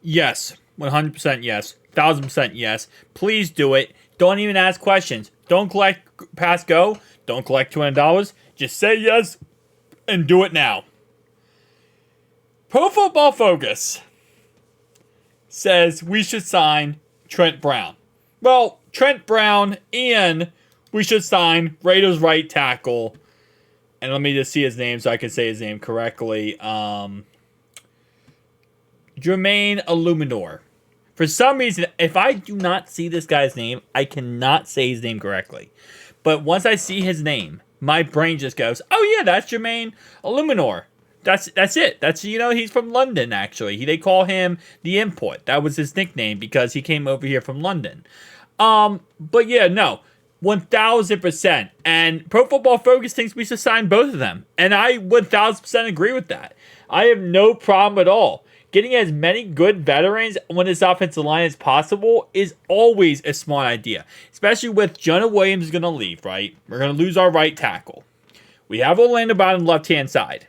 Yes. 100% yes. 1000% yes. Please do it. Don't even ask questions. Don't collect pass go. Don't collect $200. Just say yes and do it now. Pro Football Focus says we should sign Trent Brown. Well, Trent Brown and we should sign Raiders right tackle. And let me just see his name so I can say his name correctly. Jermaine Illuminor. For some reason, if I do not see this guy's name, I cannot say his name correctly. But once I see his name, my brain just goes, oh yeah, that's Jermaine Illuminor. That's it. He's from London, actually. They call him the Import. That was his nickname because he came over here from London. But yeah, no. 1000%. And Pro Football Focus thinks we should sign both of them. And I 1000% agree with that. I have no problem at all. Getting as many good veterans on this offensive line as possible is always a smart idea. Especially with Jonah Williams is going to leave, right? We're going to lose our right tackle. We have Orlando Brown on the left-hand side.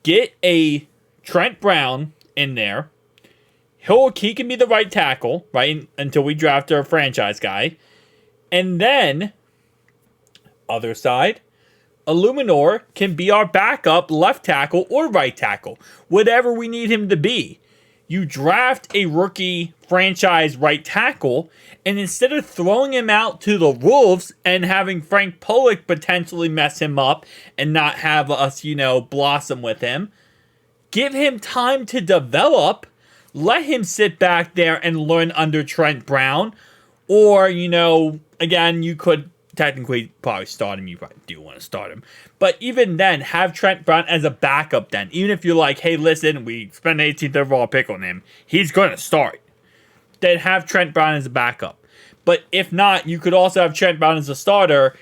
Get a Trent Brown in there. He can be the right tackle, right? Until we draft our franchise guy. And then, other side, Illuminor can be our backup left tackle or right tackle, whatever we need him to be. You draft a rookie franchise right tackle, and instead of throwing him out to the Wolves and having Frank Pollock potentially mess him up and not have us, blossom with him, give him time to develop, let him sit back there and learn under Trent Brown, or, again, you could technically probably start him. You probably do want to start him. But even then, have Trent Brown as a backup then. Even if you're like, hey, listen, we spent an 18th overall pick on him. He's going to start. Then have Trent Brown as a backup. But if not, you could also have Trent Brown as a starter.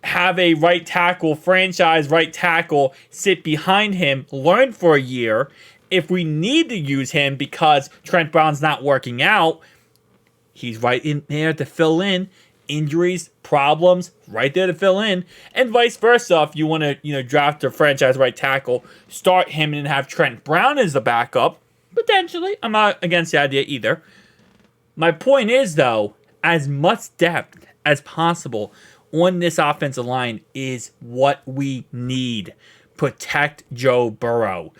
Have a right tackle, franchise right tackle, sit behind him, learn for a year. If we need to use him because Trent Brown's not working out, he's right in there to fill in. Injuries, problems, right there to fill in, and vice versa. If you want to, draft a franchise right tackle, start him and have Trent Brown as the backup, potentially. I'm not against the idea either. My point is, though, as much depth as possible on this offensive line is what we need. Protect Joe Burrow.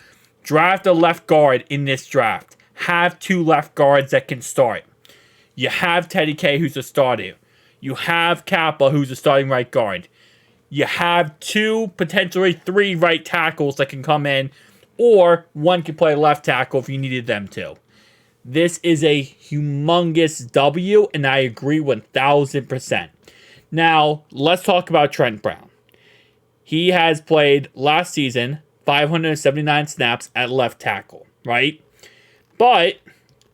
Draft a left guard in this draft. Have 2 left guards that can start. You have Teddy K, who's a starter. You have Kappa, who's a starting right guard. You have 2, potentially 3 right tackles that can come in, or 1 can play left tackle if you needed them to. This is a humongous W, and I agree 1000%. Now, let's talk about Trent Brown. He has played last season 579 snaps at left tackle, right? But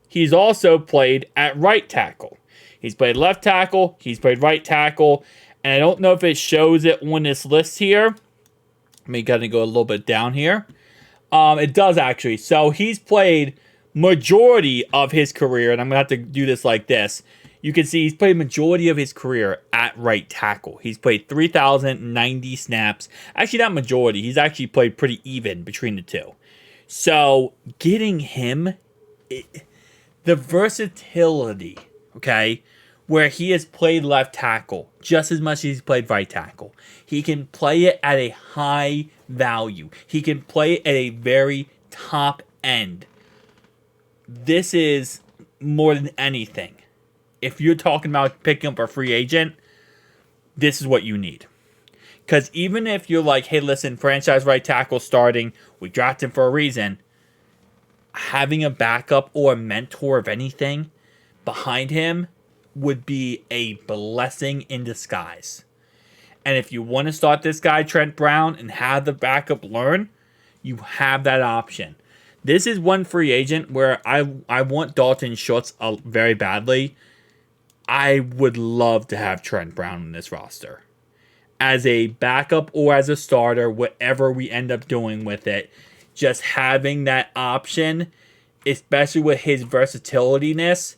he's also played at right tackle. He's played left tackle. He's played right tackle. And I don't know if it shows it on this list here. Let me kind of go a little bit down here. It does actually. So he's played majority of his career. And I'm going to have to do this like this. You can see he's played majority of his career at right tackle. He's played 3,090 snaps. Actually, not majority. He's actually played pretty even between the two. So getting him, the versatility, okay, where he has played left tackle just as much as he's played right tackle. He can play it at a high value. He can play it at a very top end. This is more than anything. If you're talking about picking up a free agent, this is what you need. Because even if you're like, hey, listen, franchise right tackle starting, we drafted him for a reason, having a backup or a mentor of anything behind him would be a blessing in disguise. And if you want to start this guy, Trent Brown, and have the backup learn, you have that option. This is one free agent where I want Dalton Schultz very badly. I would love to have Trent Brown in this roster. As a backup or as a starter, whatever we end up doing with it, just having that option, especially with his versatilitiness,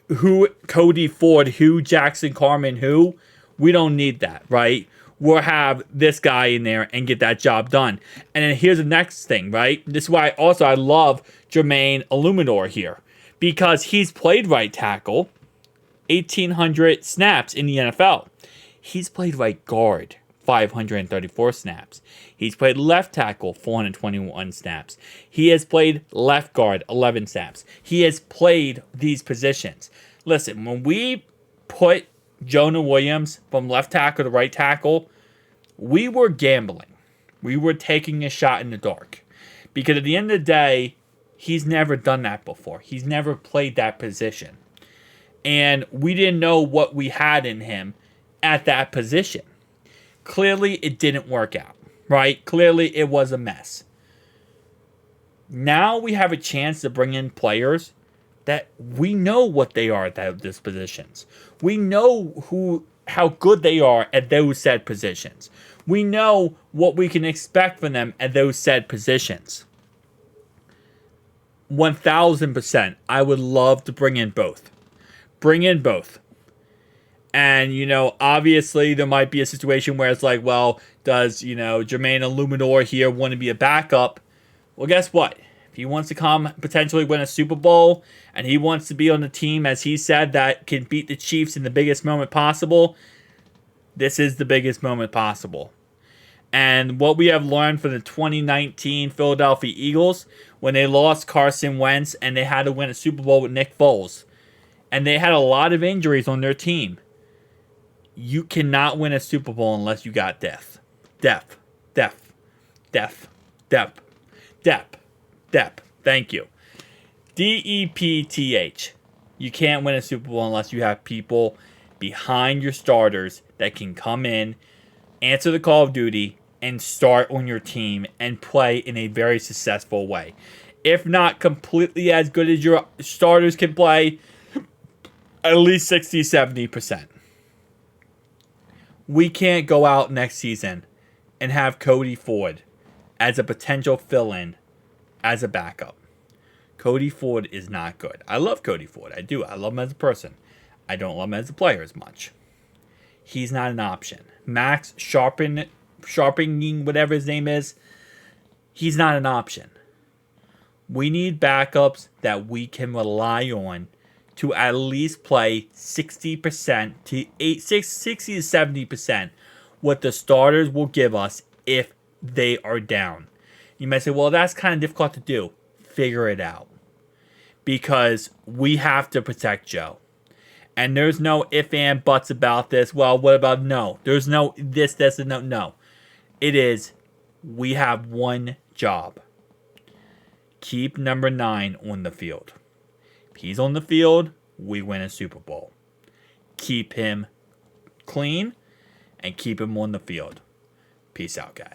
who Cody Ford, who Jackson Carman, who, we don't need that, right? will have this guy in there and get that job done. And then here's the next thing, right? This is why I love Jermaine Illuminor here, because he's played right tackle 1,800 snaps in the NFL. He's played right guard 534 snaps. He's played left tackle 421 snaps. He has played left guard 11 snaps. He has played these positions. Listen, when we put Jonah Williams from left tackle to right tackle, we were gambling. We were taking a shot in the dark. Because at the end of the day, he's never done that before. He's never played that position. And we didn't know what we had in him at that position. Clearly, it didn't work out, right? Clearly, it was a mess. Now we have a chance to bring in players that we know what they are at those positions. We know how good they are at those said positions. We know what we can expect from them at those said positions. 1,000%, I would love to bring in both. Bring in both. And, obviously there might be a situation where it's like, well, does, Jermaine Illuminor here want to be a backup? Well, guess what? If he wants to come potentially win a Super Bowl, and he wants to be on the team, as he said, that can beat the Chiefs in the biggest moment possible, this is the biggest moment possible. And what we have learned from the 2019 Philadelphia Eagles, when they lost Carson Wentz and they had to win a Super Bowl with Nick Foles, and they had a lot of injuries on their team. You cannot win a Super Bowl unless you got depth. Depth. Thank you. DEPTH. You can't win a Super Bowl unless you have people behind your starters that can come in, answer the call of duty, and start on your team and play in a very successful way. If not completely as good as your starters can play, at least 60-70%. We can't go out next season and have Cody Ford as a potential fill-in as a backup. Cody Ford is not good. I love Cody Ford. I do. I love him as a person. I don't love him as a player as much. He's not an option. Max Sharpening, whatever his name is, he's not an option. We need backups that we can rely on to at least play 60% to 60 to 70% what the starters will give us if they are down. You might say, well, that's kind of difficult to do. Figure it out. Because we have to protect Joe. And there's no ifs and buts about this. Well, what about no? There's no this, and no. No. It is, we have one job. Keep number 9 on the field. If he's on the field, we win a Super Bowl. Keep him clean and keep him on the field. Peace out, guys.